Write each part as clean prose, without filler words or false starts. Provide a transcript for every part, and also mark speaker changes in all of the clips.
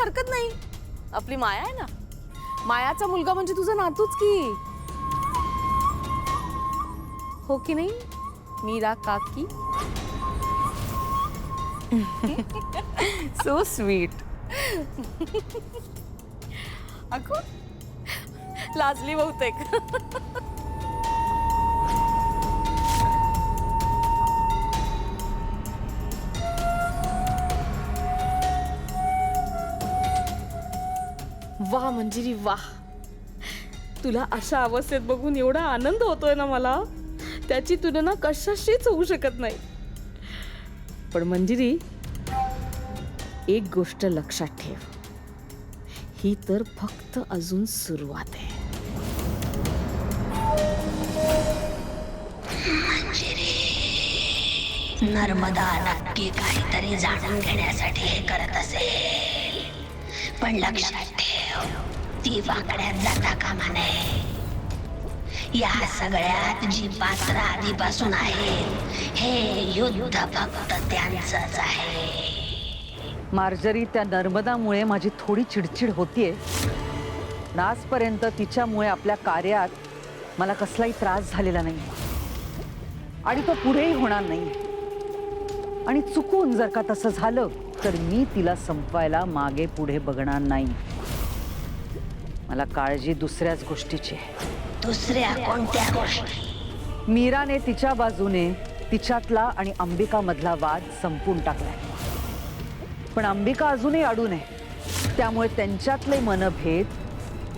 Speaker 1: हरकत नाही, आपली माया आहे ना, मायाचा मुलगा म्हणजे तुझा नातूच की, हो की नाही मीरा काकी? So sweet. अगं लाजली बहुतेक. वाह मंजिरी वाह, तुला अशा अवस्थेत बघून एवढा आनंद होतोय ना मला, त्याची तुलना कशाशीच होऊ शकत नाही. पण मंजिरी, एक गोष्ट लक्षात ठेव, ही तर फक्त अजून सुरुवात आहे.
Speaker 2: नर्मदा नक्की काहीतरी जाणून घेण्यासाठी हे करत असेल, पण लक्षात ठेव, ती वाकड्यात जाता कामा नये. या सगळ्यात जी पात्र आधीपासून आहेत, हे युद्ध फक्त त्यांचंच आहे.
Speaker 3: मार्जरी, त्या नर्मदामुळे माझी थोडी चिडचिड होतीये. आजपर्यंत तिच्यामुळे आपल्या कार्यात मला कसलाही त्रास झालेला नाही आणि तो पुढेही होणार नाही. आणि चुकून जर का तसं झालं तर मी तिला संपवायला मागे पुढे बघणार नाही. मला काळजी दुसऱ्याच गोष्टीची आहे.
Speaker 2: दुसऱ्या कोणत्या गोष्टी?
Speaker 3: मीराने तिच्या बाजूने तिच्यातला आणि अंबिका मधला वाद संपून टाकलाय, पण अंबिका अजूनही अडून आहे. त्यामुळे त्यांच्यातले मनभेद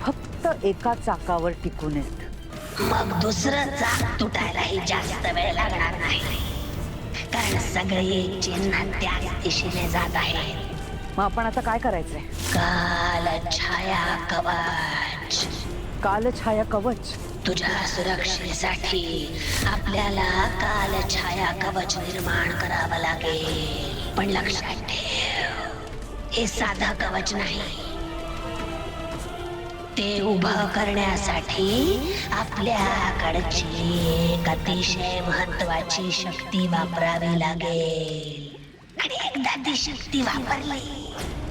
Speaker 3: फक्त एका चाकावर टिकून आहेत.
Speaker 2: मग दुसरं चाक तुटायलाही जास्त वेळ लागणार नाही, कारण सगळे चिन्ह त्याच दिशेने जात आहेत.
Speaker 3: मग आपण आता काय करायचंय?
Speaker 2: कालछाया कवच.
Speaker 3: कालछाया कवच?
Speaker 2: तुझ्या सुरक्षेसाठी आपल्याला कालछाया कवच निर्माण करावं लागेल. पण लक्षात ठेव, हे साधं कवच नाही. ते उभं करण्यासाठी आपल्याकडची एक अतिशय महत्वाची शक्ती वापरावी लागेल. आणि एकदा ती शक्ती वापरली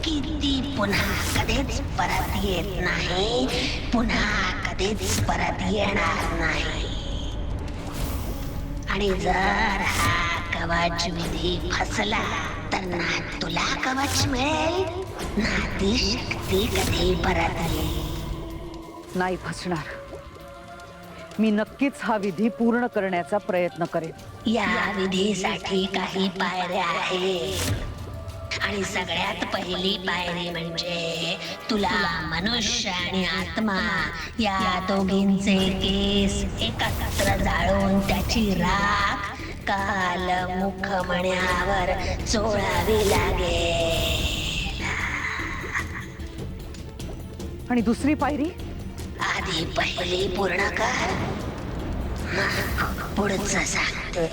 Speaker 2: की ती पुन्हा कधीच परत येत नाही, पुन्हा कधीच परत येणार नाही. आणि जर हा कवच विधी फसला तर ना तुला कवच मिळेल, ना ती शक्ती कधी परत येईल.
Speaker 3: नाही फसणार. मी नक्कीच हा विधी पूर्ण करण्याचा प्रयत्न करेन.
Speaker 2: या विधीसाठी काही पायऱ्या आहेत, आणि सगळ्यात पहिली पायरी म्हणजे तुला मनुष्य आणि आत्मा या दोघींचे केस एकत्र जाळून त्याची राख कालमुख मण्यावर चोळावी लागेल.
Speaker 3: आणि दुसरी पायरी?
Speaker 2: आधी पहिली पूर्ण कर, मग पुढचं सांगते.